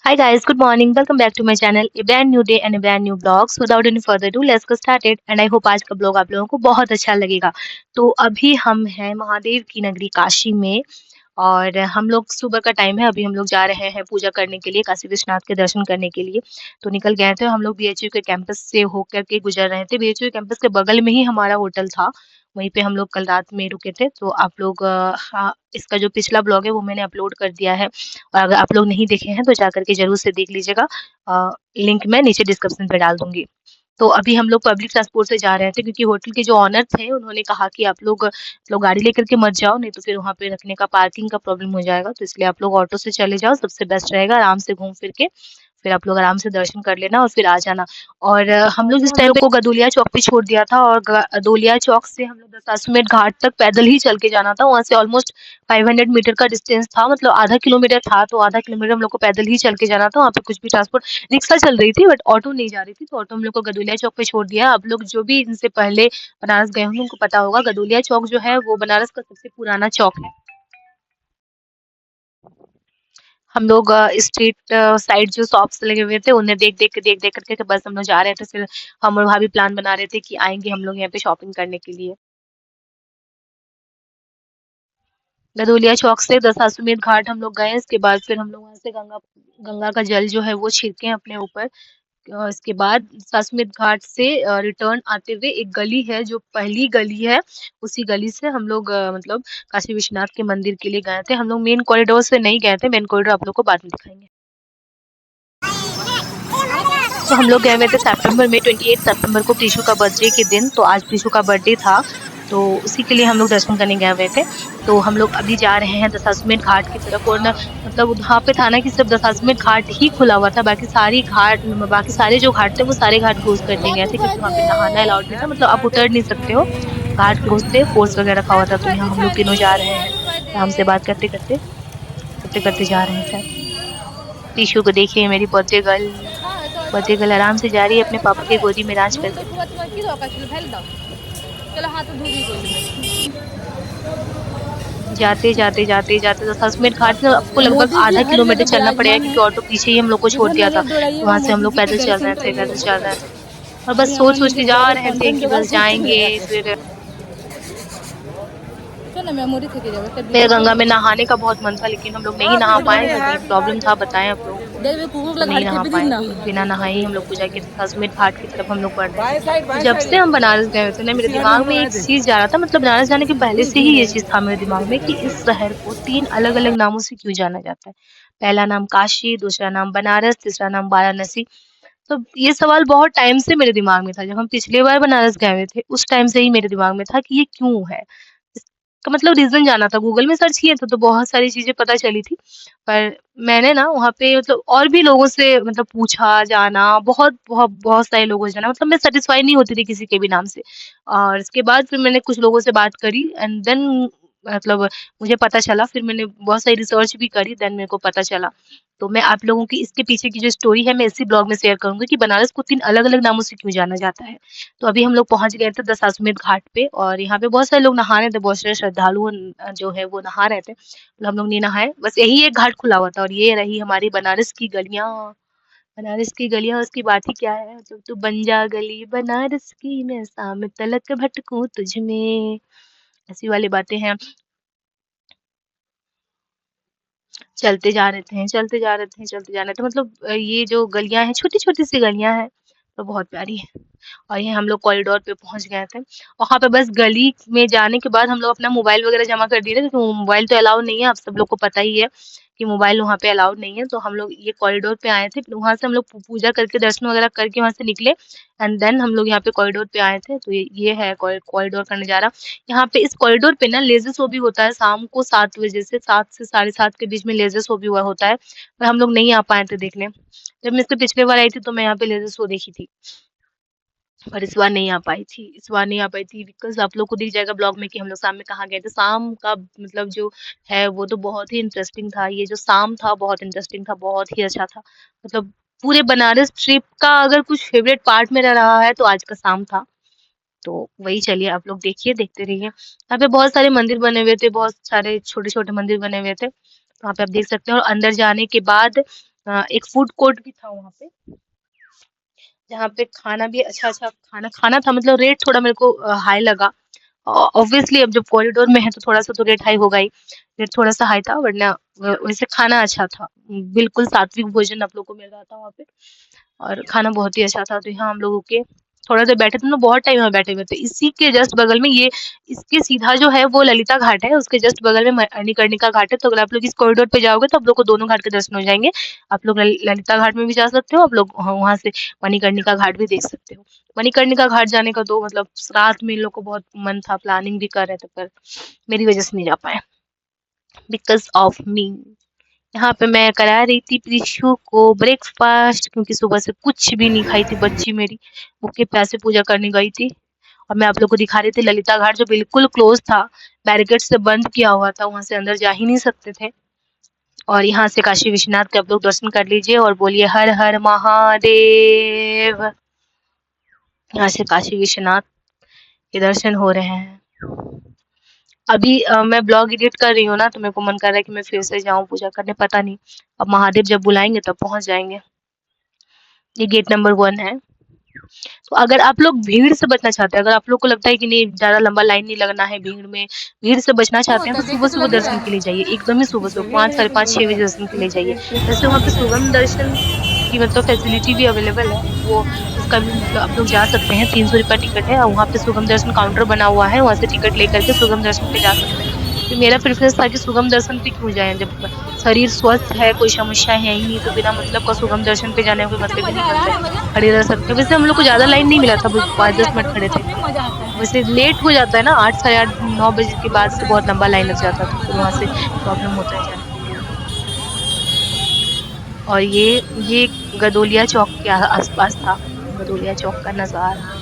Hi guys, good morning. Welcome back to my channel. A brand new day and a brand new vlogs. Without any further ado, let's get started. And I hope आज का blog आप लोगों को बहुत अच्छा लगेगा। तो अभी हम हैं महादेव की नगरी काशी में और हम लोग सुबह का टाइम है। अभी हम लोग जा रहे हैं पूजा करने के लिए, काशी विश्वनाथ के दर्शन करने के लिए। तो निकल गए थे हम लोग बीएचयू के कैंपस से होकर के गुजर रहे थे। बीएचयू कैंपस के बगल में ही हमारा होटल था। वहीं पे हम लोग कल रात में रुके थे। तो आप लोग हाँ, इसका जो पिछला ब्लॉग है वो मैंने अपलोड कर दिया है। और अगर आप लोग नहीं देखे हैं तो जा करके ज़रूर से देख लीजिएगा। लिंक मैं नीचे डिस्क्रिप्शन पे डाल दूँगी। तो अभी हम लोग पब्लिक ट्रांसपोर्ट से जा रहे थे क्योंकि होटल के जो ओनर थे उन्होंने कहा कि आप लोग गाड़ी लेकर के मत जाओ, नहीं तो फिर वहाँ पे रखने का पार्किंग का प्रॉब्लम हो जाएगा। तो इसलिए आप लोग ऑटो से चले जाओ, सबसे बेस्ट रहेगा। आराम से घूम फिर के फिर आप लोग आराम से दर्शन कर लेना और फिर आ जाना। और हम लोग जिस टाइम को गदोलिया चौक पे छोड़ दिया था और गदोलिया चौक से हम लोग दशाश्वमेध घाट तक पैदल ही चल के जाना था। वहाँ से ऑलमोस्ट 500 मीटर का डिस्टेंस था, मतलब आधा किलोमीटर था। तो आधा किलोमीटर हम लोग को पैदल ही चल के जाना था। वहाँ पे कुछ भी ट्रांसपोर्ट, रिक्शा चल रही थी बट ऑटो नहीं जा रही थी। तो ऑटो हम लोग को गदोलिया चौक पे छोड़ दिया। आप लोग जो भी इनसे पहले बनारस गए होंगे उनको पता होगा, गदोलिया चौक जो है वो बनारस का सबसे पुराना चौक है। हम लोग स्ट्रीट साइड जो शॉप्स लगे हुए थे उन्हें देख देख करके बस हम लोग जा रहे थे। फिर हम और भाभी प्लान बना रहे थे कि आएंगे हम लोग यहाँ पे शॉपिंग करने के लिए। गदोलिया चौक से दशाश्वमेध घाट हम लोग गए। इसके बाद फिर हम लोग वहाँ से गंगा गंगा का जल जो है वो छिड़के अपने ऊपर। इसके बाद दशाश्वमेध घाट से रिटर्न आते हुए एक गली है जो पहली गली है, उसी गली से हम लोग मतलब काशी विश्वनाथ के मंदिर के लिए गए थे। हम लोग मेन कॉरिडोर से नहीं गए थे, मेन कॉरिडोर आप लोग को बाद में दिखाएंगे। तो हम लोग गए हुए थे सितंबर में, 28 सितंबर को प्रीशु का बर्थडे के दिन। तो आज प्रीशु का बर्थडे था, तो उसी के लिए हम लोग दर्शन करने गए हुए थे। तो हम लोग अभी जा रहे हैं दशाश्वमेध घाट की तरफ। और ना मतलब वहाँ पे था ना कि सिर्फ दशाश्वमेध घाट ही खुला हुआ था, बाकी सारे जो घाट थे वो सारे घाट क्लोज कर दिए गए थे क्योंकि वहाँ पे नहाना अलाउड नहीं था। मतलब आप उतर नहीं सकते हो, घाट क्लोज थे, फोर्स वगैरह रखा हुआ था। तो यहाँ हम लोग तीनों जा रहे हैं, आराम से बात करते करते जा रहे थे। प्रीशु को देखिए, मेरी बर्थडे गर्ल आराम से जा रही है अपने पापा की गोदी में नाच करके। जाते तो ससमेर घाट में आपको लगभग आधा किलोमीटर चलना पड़ेगा क्योंकि ऑटो पीछे ही हम लोग को छोड़ दिया था। तो वहां से हम लोग पैदल चल रहे थे और बस सोच सोच के जा रहे थे कि बस जाएंगे। फिर गंगा में नहाने का बहुत मन था लेकिन हम लोग नहीं नहा पाए, घर में प्रॉब्लम था, बताएं आप लोगों को। तो नहीं नहा पाए, बिना नहाए ही हम लोग पूजा की। दशाश्वमेध घाट की तरफ हम लोग बढ़ रहे थे। तो जब से हम बनारस गए थे ना, मेरे दिमाग में एक चीज जा रहा था, मतलब बनारस जाने के पहले से ही ये चीज था मेरे दिमाग में कि इस शहर को 3 अलग-अलग नामों से क्यों जाना जाता है। पहला नाम काशी, दूसरा नाम बनारस, तीसरा नाम वाराणसी। तो ये सवाल बहुत टाइम से मेरे दिमाग में था। जब हम पिछली बार बनारस गए हुए थे उस टाइम से ही मेरे दिमाग में था कि ये क्यों है। इसका मतलब रीज़न जाना था। गूगल में सर्च किए थे तो बहुत सारी चीज़ें पता चली थी। पर मैंने ना वहाँ पे मतलब और भी लोगों से मतलब पूछा, जाना, बहुत सारे लोगों से जाना, मतलब मैं सैटिस्फाई नहीं होती थी किसी के भी नाम से। और इसके बाद फिर मैंने कुछ लोगों से बात करी एंड देन मतलब मुझे पता चला। फिर मैंने बहुत सारी रिसर्च भी करी, देन मेरे को पता चला। तो मैं आप लोगों की इसके पीछे की जो स्टोरी है मैं इसी ब्लॉग में शेयर करूँगी कि बनारस को 3 अलग-अलग नामों से क्यों जाना जाता है। तो अभी हम लोग पहुँच गए थे दशाश्वमेध घाट पे और यहाँ पे बहुत सारे लोग नहा रहे थे, बहुत सारे श्रद्धालु जो है वो नहा रहे थे। मतलब हम लोग नहीं नहाए, बस यही एक घाट खुला हुआ था और ये रही हमारी बनारस की गलियाँ। बनारस की गलियाँ उसकी बात ही क्या है, जब तू बन जा गली बनारस की मैं शाम तलक भटकूं तुझ में, ऐसी वाली बातें हैं। चलते जा रहे थे, मतलब ये जो गलियां हैं छोटी छोटी सी गलियां हैं तो बहुत प्यारी है। और ये हम लोग कॉरिडोर पे पहुंच गए थे। वहां पे बस गली में जाने के बाद हम लोग अपना मोबाइल वगैरह जमा कर दिए थे क्योंकि मोबाइल तो अलाउड नहीं है, आप सब लोग को पता ही है कि मोबाइल वहाँ पे अलाउड नहीं है। तो हम लोग ये कॉरिडोर पे आए थे, फिर वहां से हम लोग पूजा करके दर्शन वगैरह करके वहां से निकले एंड देन हम लोग यहाँ पे कॉरिडोर पे आए थे। तो ये है कॉरिडोर का नजारा। यहाँ पे इस कॉरिडोर पे ना लेजर शो भी होता है शाम को 7 बजे से, 7 से 7:30 के बीच में लेजर शो भी हुआ होता है, पर हम लोग नहीं आ पाए थे देखने। जब मैं इससे पिछले बार आई थी तो मैं यहाँ पे लेजर शो देखी थी, पर इस बार नहीं आ पाई थी। बिकॉज आप लोग को दिख जाएगा ब्लॉग में कि हम लोग शाम में कहाँ गए थे। शाम का मतलब जो है वो तो बहुत ही इंटरेस्टिंग था। ये जो शाम था बहुत इंटरेस्टिंग था, बहुत ही अच्छा था। मतलब पूरे बनारस ट्रिप का अगर कुछ फेवरेट पार्ट मेरा रहा है तो आज का शाम था। तो वही, चलिए आप लोग देखिए, देखते रहिए। यहाँ पे बहुत सारे मंदिर बने हुए थे, बहुत सारे छोटे छोटे मंदिर बने हुए थे। तो वहाँ पे आप देख सकते हैं और अंदर जाने के बाद एक फूड कोर्ट भी था वहाँ पे, जहाँ पे खाना भी अच्छा-अच्छा खाना खाना था, मतलब रेट थोड़ा मेरे को हाई लगा। ऑब्वियसली अब जब कॉरिडोर में है तो थोड़ा-सा तो रेट हाई होगा ही। रेट थोड़ा-सा हाई था, वरना वैसे खाना अच्छा था। बिल्कुल सात्विक भोजन आप लोग को मिल रहा था वहाँ पे, और खाना बहुत ही अच्छा था। तो यहाँ हम लोग रुके, थोड़ा देर बैठे थे, हम लोग बहुत टाइम यहाँ बैठे हुए थे। इसी के जस्ट बगल में ये, इसके सीधा जो है वो ललिता घाट है, उसके जस्ट बगल में मणिकर्णिका घाट है। तो अगर आप लोग इस कॉरिडोर पे जाओगे तो आप लोग को दोनों घाट के दर्शन हो जाएँगे। आप लोग ललिता घाट में भी जा सकते हो, आप लोग वहाँ से मणिकर्णिका घाट भी देख सकते हो। मणिकर्णिका घाट जाने का तो मतलब रात में इन लोग को बहुत मन था, प्लानिंग भी कर रहे थे, पर मेरी वजह से नहीं जा पाए, बिकॉज़ ऑफ मी। यहाँ पे मैं करा रही थी प्रिशु को ब्रेकफास्ट, क्योंकि सुबह से कुछ भी नहीं खाई थी बच्ची मेरी, भूखे प्यासे पूजा करने गई थी। और मैं आप लोग को दिखा रही थी ललिता घाट, जो बिल्कुल क्लोज था, बैरिकेड से बंद किया हुआ था, वहां से अंदर जा ही नहीं सकते थे। और यहाँ से काशी विश्वनाथ के आप लोग दर्शन कर लीजिए और बोलिए हर हर महादेव। यहाँ से काशी विश्वनाथ के दर्शन हो रहे हैं। अभी मैं ब्लॉग एडिट कर रही हूँ ना, तो मेरे को मन कर रहा है कि मैं फिर से जाऊँ पूजा करने, पता नहीं अब महादेव जब बुलाएंगे तब पहुंच जाएंगे। ये गेट नंबर 1 है। तो अगर आप लोग भीड़ से बचना चाहते हैं, अगर आप लोग को लगता है कि नहीं ज़्यादा लंबा लाइन नहीं लगना है भीड़ में, भीड़ से बचना चाहते हैं, तो सुबह-सुबह दर्शन के लिए जाइए, एकदम ही सुबह-सुबह 5, साढ़े 5, 6 बजे दर्शन के लिए जाइए। वैसे वहाँ पे सुगम दर्शन की मतलब फैसिलिटी भी अवेलेबल है, वो उसका भी मतलब आप लोग जा सकते हैं, 300 रुपया टिकट है, और वहाँ पे सुगम दर्शन काउंटर बना हुआ है, वहाँ से टिकट लेकर के सुगम दर्शन पे जा सकते हैं। तो मेरा प्रेफरेंस था कि सुगम दर्शन पे क्यों जाएँ, जब शरीर स्वस्थ है, कोई समस्या है ही नहीं, तो बिना मतलब का सुगम दर्शन पे जाने का कोई मतलब ही नहीं बनता है, खड़े रह सकते हैं। वैसे हम लोग को ज़्यादा लाइन नहीं मिला था, बस 5-10 मिनट खड़े थे। वैसे लेट हो जाता है ना, 8, साढ़े 8, 9 बजे के बाद से बहुत लंबा लाइन लग जाता है, तो फिर वहाँ से प्रॉब्लम होता है जाने के लिए। और ये गदोलिया चौक के आसपास था, गदोलिया चौक का नज़ारा।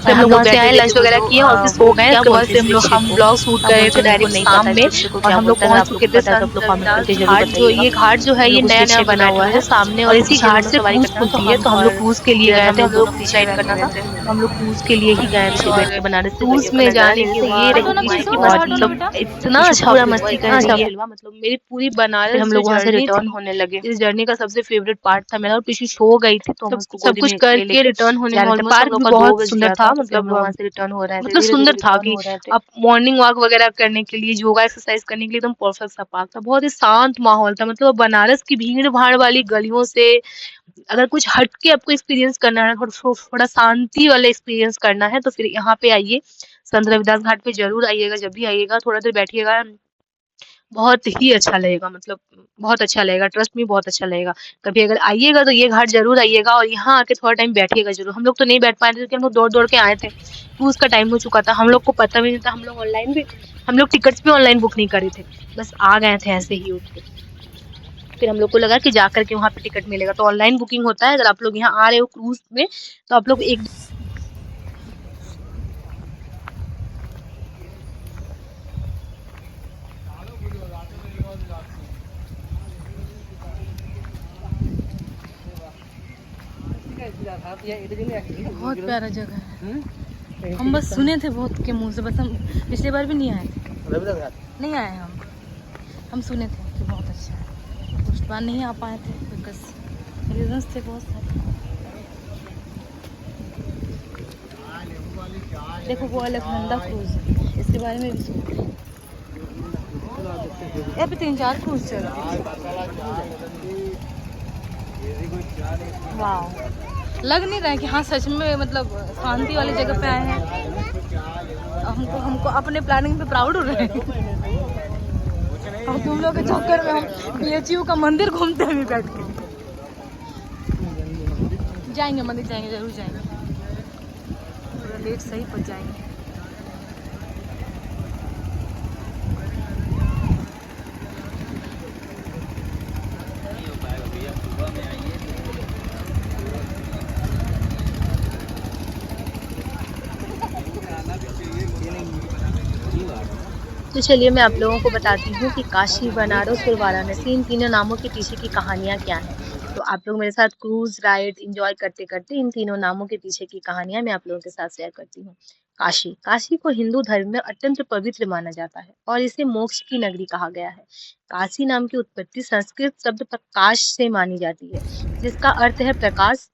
फिर हम लोग वहाँ से आए, लंच वगैरह किए और फिर सो गए। उसके बाद से हम ब्लॉग शूट कर रहे थे डायरेक्ट शाम में, और हम लोग पहुंच चुके थे संत रविदास घाट। जो ये घाट जो है ये नया नया बना हुआ है सामने, और इसी घाट से क्रूज खुलती है, तो हम लोग क्रूज के लिए गए थे। हम लोग डिसाइड करना था, तो हम लोग क्रूज के लिए ही गए थे। और क्रूज में जाने के बाद मतलब इतना अच्छा पूरा मस्ती कर रही है, मतलब मेरी पूरी बनारस हम लोग वहाँ से रिटर्न होने लगे। इस जर्नी का सबसे फेवरेट पार्ट था मेरा, और पीछे सो गई थी, तो सब कुछ करके रिटर्न होने में पार्क भी बहुत सुंदर था, मतलब वहाँ से रिटर्न हो रहे थे, मतलब सुंदर था कि आप मॉर्निंग वॉक वगैरह करने के लिए, योगा एक्सरसाइज करने के लिए एकदम परफेक्ट सा पार्क था। बहुत ही शांत माहौल था, मतलब बनारस की भीड़ भाड़ वाली गलियों से अगर कुछ हट के आपको एक्सपीरियंस करना है, थोड़ा शांति वाला एक्सपीरियंस करना है, तो फिर यहाँ पे आइए, संत रविदास घाट पे जरूर आइएगा। जब भी आइएगा थोड़ा देर बैठिएगा, बहुत ही अच्छा लगेगा, मतलब बहुत अच्छा लगेगा, ट्रस्ट मी बहुत अच्छा लगेगा। कभी अगर आइएगा तो ये घाट ज़रूर आइएगा, और यहाँ आके थोड़ा टाइम बैठिएगा ज़रूर। हम लोग तो नहीं बैठ पाए थे, क्योंकि हम लोग दौड़-दौड़ के आए थे, क्रूज़ का टाइम हो चुका था। हम लोग को पता भी नहीं था, हम लोग टिकट्स भी ऑनलाइन बुक नहीं करे थे, बस आ गए थे ऐसे ही उठ के। फिर हम लोग को लगा कि जाकर के वहाँ पे टिकट मिलेगा, तो ऑनलाइन बुकिंग होता है। अगर आप लोग यहाँ आ रहे हो क्रूज़ में, तो आप लोग एक बहुत प्यारा जगह है। हम बस सुने थे बहुत के मुंह से, बस हम पिछली बार भी नहीं आए थे, नहीं आए हम सुने थे कि बहुत अच्छा है। उस बार नहीं आ पाए थे, बिकॉज रीजंस थे बहुत सारे। देखो वो अलकनंदा क्रूज है, इसके बारे में भी सुनते हैं। ये भी 3-4 क्रूज चल रहे हैं। वाह, लग नहीं रहा है कि हाँ सच में मतलब शांति वाली जगह पे आए हैं। हमको अपने प्लानिंग पे प्राउड हो रहे हैं। और तुम लोग के चक्कर में हम BHU का मंदिर घूमते हुए बैठ के जाएंगे, मंदिर जाएंगे, जरूर जाएंगे। पूरा लेट सही पहुंच जाएंगे। तो चलिए मैं आप लोगों को बताती हूँ कि काशी, बनारस और वाराणसी इन तीनों नामों के पीछे की कहानियाँ क्या हैं। तो आप लोग मेरे साथ क्रूज राइड एंजॉय करते करते इन तीनों नामों के पीछे की कहानियाँ मैं आप लोगों के साथ शेयर करती हूँ। काशी, काशी को हिंदू धर्म में अत्यंत पवित्र माना जाता है और इसे मोक्ष की नगरी कहा गया है। काशी नाम की उत्पत्ति संस्कृत शब्द प्रकाश से मानी जाती है, जिसका अर्थ है प्रकाश।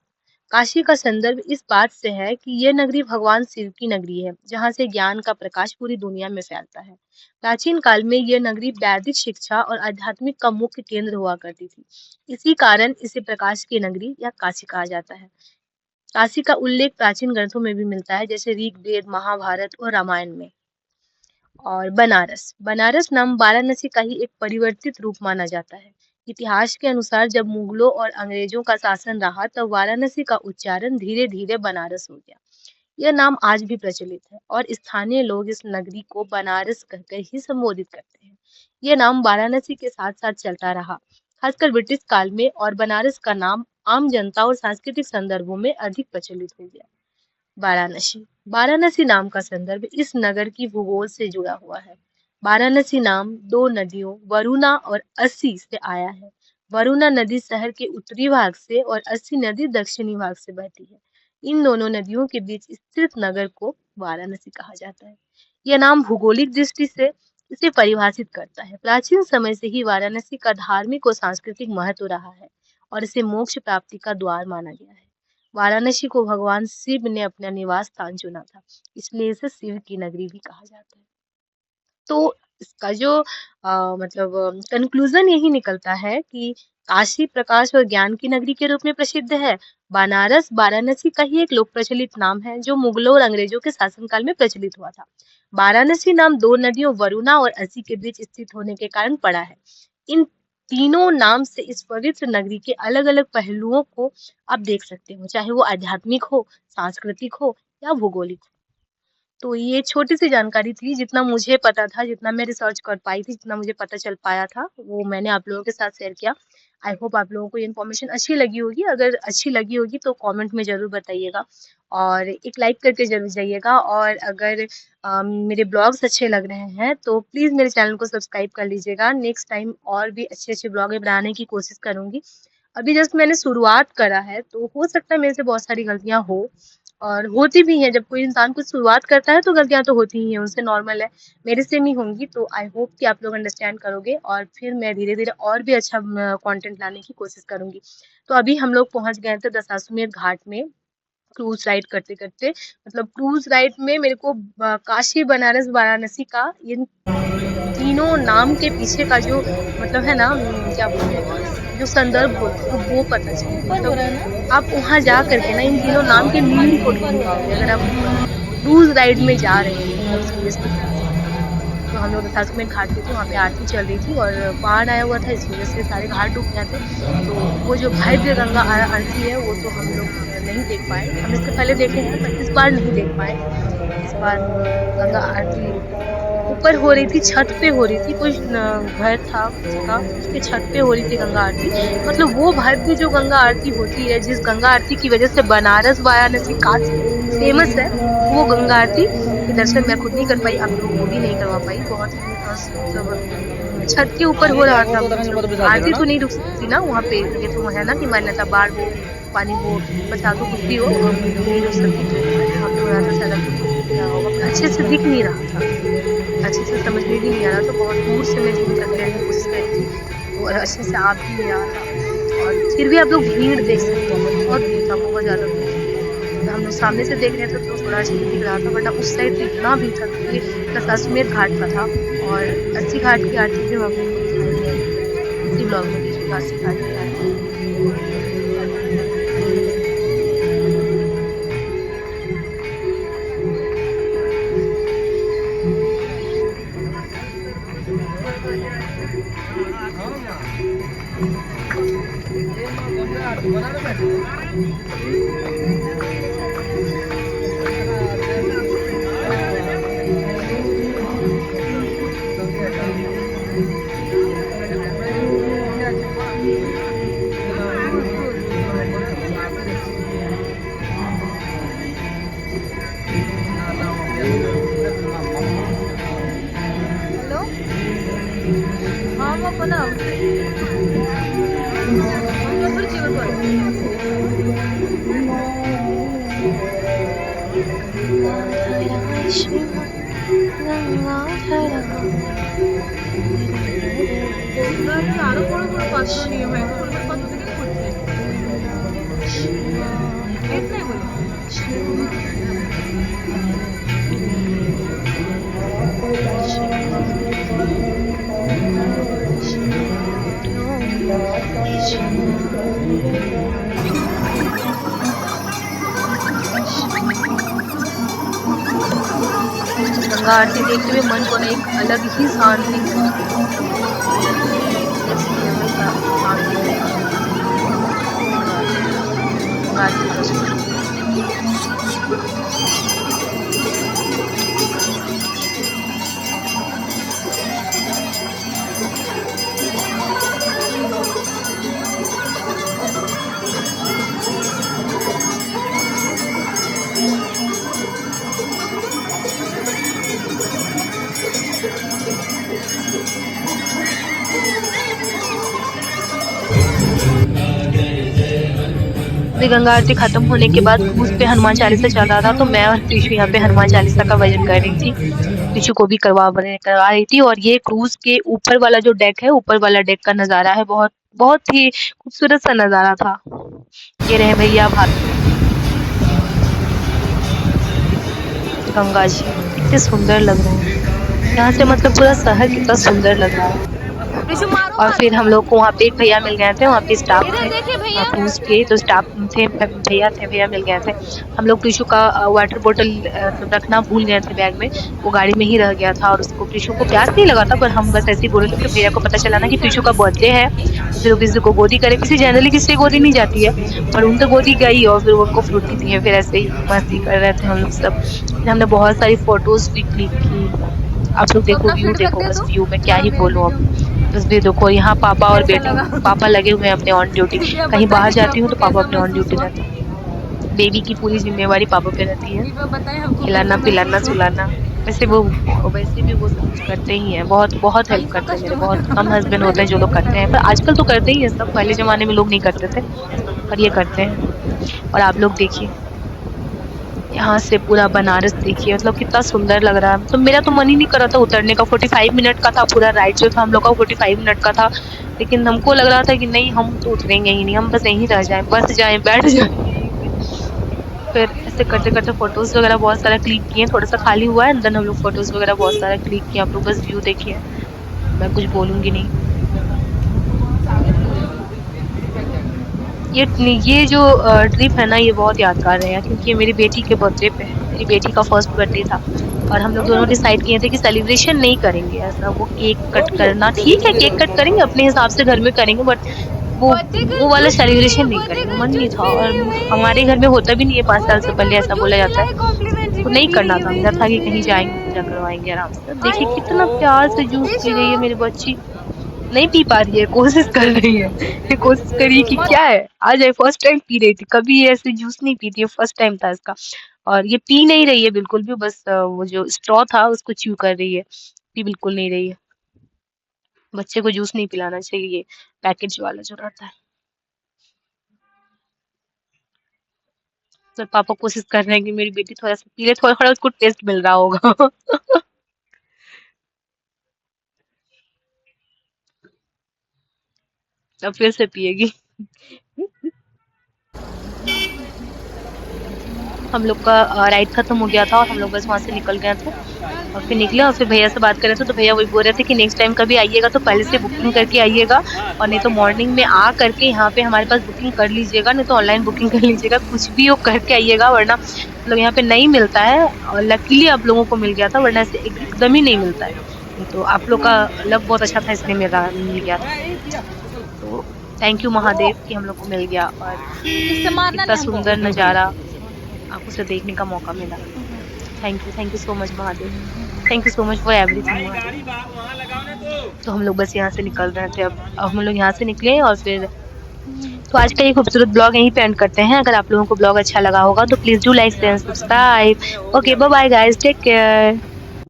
काशी का संदर्भ इस बात से है कि यह नगरी भगवान शिव की नगरी है, जहाँ से ज्ञान का प्रकाश पूरी दुनिया में फैलता है। प्राचीन काल में यह नगरी वैदिक शिक्षा और आध्यात्मिक का मुख्य केंद्र हुआ करती थी। इसी कारण इसे प्रकाश की नगरी या काशी कहा जाता है। काशी का उल्लेख प्राचीन ग्रंथों में भी मिलता है, जैसे ऋग्वेद, महाभारत और रामायण में। और बनारस, बनारस नाम वाराणसी का ही एक परिवर्तित रूप माना जाता है। इतिहास के अनुसार जब मुगलों और अंग्रेजों का शासन रहा, तब वाराणसी का उच्चारण धीरे धीरे बनारस हो गया। यह नाम आज भी प्रचलित है और स्थानीय लोग इस नगरी को बनारस कहकर ही संबोधित करते हैं। यह नाम वाराणसी के साथ साथ चलता रहा, खासकर ब्रिटिश काल में, और बनारस का नाम आम जनता और सांस्कृतिक संदर्भों में अधिक प्रचलित हो गया। वाराणसी, वाराणसी नाम का संदर्भ इस नगर की भूगोल से जुड़ा हुआ है। वाराणसी नाम दो नदियों वरुणा और अस्सी से आया है। वरुणा नदी शहर के उत्तरी भाग से और अस्सी नदी दक्षिणी भाग से बहती है। इन दोनों नदियों के बीच स्थित नगर को वाराणसी कहा जाता है। यह नाम भौगोलिक दृष्टि से इसे परिभाषित करता है। प्राचीन समय से ही वाराणसी का धार्मिक और सांस्कृतिक महत्व रहा है और इसे मोक्ष प्राप्ति का द्वार माना गया है। वाराणसी को भगवान शिव ने अपना निवास स्थान चुना था, इसलिए इसे शिव की नगरी भी कहा जाता है। तो इसका जो मतलब कंक्लूजन यही निकलता है कि काशी प्रकाश और ज्ञान की नगरी के रूप में प्रसिद्ध है। बनारस वाराणसी का ही एक लोक प्रचलित नाम है, जो मुगलों और अंग्रेजों के शासनकाल में प्रचलित हुआ था। वाराणसी नाम दो नदियों वरुणा और अस्सी के बीच स्थित होने के कारण पड़ा है। इन तीनों नाम से इस पवित्र नगरी के अलग अलग पहलुओं को आप देख सकते हो, चाहे वो आध्यात्मिक हो, सांस्कृतिक हो या भौगोलिक हो। तो ये छोटी सी जानकारी थी, जितना मुझे पता था, जितना मैं रिसर्च कर पाई थी, जितना मुझे पता चल पाया था, वो मैंने आप लोगों के साथ शेयर किया। आई होप आप लोगों को ये इन्फॉर्मेशन अच्छी लगी होगी। अगर अच्छी लगी होगी तो कमेंट में ज़रूर बताइएगा और एक लाइक करके ज़रूर जाइएगा। और अगर मेरे ब्लॉग्स अच्छे लग रहे हैं तो प्लीज़ मेरे चैनल को सब्सक्राइब कर लीजिएगा। नेक्स्ट टाइम और भी अच्छे-अच्छे ब्लॉग बनाने की कोशिश करूँगी। अभी जस्ट मैंने शुरुआत करा है, तो हो सकता है मेरे से बहुत सारी गलतियाँ हो और होती भी हैं। जब कोई इंसान कुछ शुरुआत करता है तो गलतियाँ तो होती ही हैं, उनसे नॉर्मल है, मेरे से भी होंगी। तो आई होप कि आप लोग अंडरस्टैंड करोगे और फिर मैं धीरे-धीरे और भी अच्छा कंटेंट लाने की कोशिश करूँगी। तो अभी हम लोग पहुँच गए थे दशाश्वमेध घाट में क्रूज़ राइड करते-करते। मतलब क्रूज़ राइड में मेरे को काशी, बनारस, वाराणसी का इन तीनों नाम के पीछे का जो मतलब है ना, क्या बोलते हैं, जो संदर्भ बोलते हैं वो पता चले। मतलब आप वहाँ जा करके ना इन तीनों नाम के मीनिंग को ढूंढ पाओगे अगर आप क्रूज राइड में जा रहे हैं मतलब सीरियसली। तो हम लोग दशाश्वमेध घाट पे थे, वहाँ पे आरती चल रही थी और बाढ़ आया हुआ था, इस वजह से सारे घाट डूब गए थे। तो वो जो भव्य गंगा आरती है वो तो हम लोग नहीं देख पाए। हम इससे पहले देखे हैं पर इस बार नहीं देख पाए। इस बार गंगा आरती ऊपर हो रही थी, छत पे हो रही थी, कोई घर था किसी का, उसके छत पे हो रही थी गंगा आरती। मतलब वो भव्य जो गंगा आरती होती है, जिस गंगा आरती की वजह से बनारस वाराणसी काफी फेमस है, वो गंगा आरती के दर्शन मैं खुद नहीं कर पाई, आप लोगों को भी नहीं करवा पाई। बहुत मतलब छत के ऊपर हो रहा था, मतलब आरती तो नहीं रुक सकती ना वहाँ पे, ये तो है ना कि मान्यता, बाढ़ हो, पानी हो, बरसात हो, कुछ भी हो, नहीं रुक सकती। तो वहाँ पे हो रहा था, शायद अच्छे से दिख नहीं रहा था, अच्छे से समझ में भी नहीं आ रहा, तो बहुत दूर से मैं जूम करके लेने की कोशिश कर रही थी और अच्छे से आ भी नहीं रहा था। और फिर भी आप लोग भीड़ देख सकते हो, बहुत भीड़ था, बहुत ज़्यादा भीड़ था। हम लोग सामने से देख रहे थे तो थोड़ा अच्छा दिख रहा था, वरना उस साइड इतना भीड़ था कि दशाश्वमेध घाट का था। और अस्सी घाट की आरती भी हम आपको इसी ब्लॉग में दीजिएगा, अस्सी घाट की आरती। हेलो আরো বড় বড় পাত্র নিয়ে ভাই, ছোট ছোট পাত্র থেকে করছে এটাই বলি। गंगा आरती देखते हुए मन को ना एक अलग ही शांति गंगा आरती खत्म होने के बाद क्रूज पे हनुमान चालीसा चल रहा था, तो मैं और पीछू यहाँ पे हनुमान चालीसा का भजन कर रही थी। पीछू को भी करवा रही थी। और ये क्रूज के ऊपर वाला जो डेक है, ऊपर वाला डेक का नजारा है, बहुत बहुत ही खूबसूरत सा नजारा था। ये रहे भैया भाभी गंगा जी, कितने सुंदर लग रहे हैं यहाँ से, मतलब पूरा शहर कितना सुंदर लग रहा है। और फिर हम लोग को वहाँ पे एक भैया मिल गए थे, वहाँ पे स्टाफ थे क्रूज के, तो स्टाफ थे, भैया मिल गए थे। हम लोग प्रीशु का वाटर बोतल रखना भूल गए थे बैग में, वो गाड़ी में ही रह गया था। और उसको प्रीशु को प्यास नहीं लगा था, पर हम बस ऐसे ही बोले थे कि भैया को पता चला ना कि प्रीशु का बर्थडे है, तो फिर किसी को गोदी करे, किसी जनरली किसी गोदी नहीं जाती है, पर उन तो गोदी गई और फिर उनको फ्रूटी दी है। फिर ऐसे ही मस्ती कर रहे थे हम लोग सब। फिर हमने बहुत सारी फोटोज भी क्लिक की। आप लोग देखो व्यू, देखो बस व्यू में क्या ही बोलूं अब, बस भी देखो यहाँ पापा और बेटी, पापा लगे हुए हैं अपने ऑन ड्यूटी। कहीं बाहर जाती हूँ तो पापा अपने ऑन ड्यूटी रहते हैं। बेबी की पूरी जिम्मेवारी पापा पे रहती है, खिलाना पिलाना सुलाना। वैसे भी वो सब कुछ करते ही हैं, बहुत बहुत हेल्प करते हैं मेरे। बहुत कम हस्बैंड होते हैं जो लोग करते हैं, पर आजकल तो करते ही है सब। पहले जमाने में लोग नहीं करते थे, पर ये करते हैं। और आप लोग देखिए यहाँ से पूरा बनारस देखिए, मतलब कितना सुंदर लग रहा है। तो मेरा तो मन ही नहीं कर रहा था उतरने का। 45 मिनट का था पूरा राइड जो था हम लोग का, 45 मिनट का था, लेकिन हमको लग रहा था कि नहीं हम तो उतरेंगे ही नहीं, हम बस यहीं रह जाएं, बस जाएं, बैठ जाएं। फिर ऐसे करते करते फोटोज वगैरह बहुत सारा क्लिक किए। थोड़ा सा खाली हुआ है अंदर, हम लोग फोटोज वगैरह बहुत सारा क्लिक किए। आप लोग बस व्यू देखिए, मैं कुछ बोलूँगी नहीं। ये जो ट्रिप है ना, ये बहुत यादगार रहा, क्योंकि ये मेरी बेटी के बर्थडे पे है। मेरी बेटी का फर्स्ट बर्थडे था और हम लोग दोनों डिसाइड किए थे कि सेलिब्रेशन नहीं करेंगे ऐसा। वो केक कट करना ठीक है, केक कट करेंगे अपने हिसाब से, घर में करेंगे, बट वो वाला सेलिब्रेशन नहीं करेंगे। मन नहीं था, और हमारे घर में होता भी नहीं है। 5 साल से पहले ऐसा बोला जाता है, तो नहीं करना था। मेरा था कि कहीं जाएंगे, पूजा करवाएंगे आराम से। देखिए कितना प्यार से जूस पी रही है मेरी बच्ची। नहीं पी पा रही है, कोशिश कर रही है, कोशिश करी कि क्या है आ जाए। फर्स्ट टाइम पी रही थी, कभी ये ऐसे जूस नहीं पीती है, फर्स्ट टाइम था इसका। और ये पी नहीं रही है बिल्कुल भी, बस वो जो स्ट्रॉ था उसको च्यू कर रही है, पी बिल्कुल नहीं रही है। बच्चे को जूस नहीं पिलाना चाहिए, ये पैकेज वाला जो रहता है। तो पापा कोशिश कर रहे हैं कि मेरी बेटी थोड़ा सा पी ले, थोड़ा थोड़ा उसको टेस्ट मिल रहा होगा। अब फिर से पिएगी। हम लोग का राइड खत्म हो गया था और हम लोग बस वहाँ से निकल गए थे। और फिर निकले और फिर भैया से बात कर रहे थे, तो भैया वही बोल रहे थे कि नेक्स्ट टाइम कभी आइएगा तो पहले से बुकिंग करके आइएगा, और नहीं तो मॉर्निंग में आ करके यहाँ पे हमारे पास बुकिंग कर लीजिएगा, नहीं तो ऑनलाइन बुकिंग कर लीजिएगा, कुछ भी वो करके आइएगा, वरना मतलब यहाँ पे नहीं मिलता है। और लकीली आप लोगों को मिल गया था, वरना ऐसे एकदम ही नहीं मिलता है। तो आप लोग का लक बहुत अच्छा था, इसलिए मेरा मिल गया था। तो थैंक यू महादेव कि हम लोग को मिल गया, और इतना सुंदर नज़ारा आपको से देखने का मौका मिला। Thank you so much Mahadev, thank you so much for everything. तो हम लोग बस यहाँ से निकल रहे थे। अब हम लोग यहाँ से निकले और फिर तो आज का ये खूबसूरत ब्लॉग यहीं पे एंड करते हैं। अगर आप लोगों को ब्लॉग अच्छा लगा होगा तो please do like share subscribe. Okay bye bye guys, take care.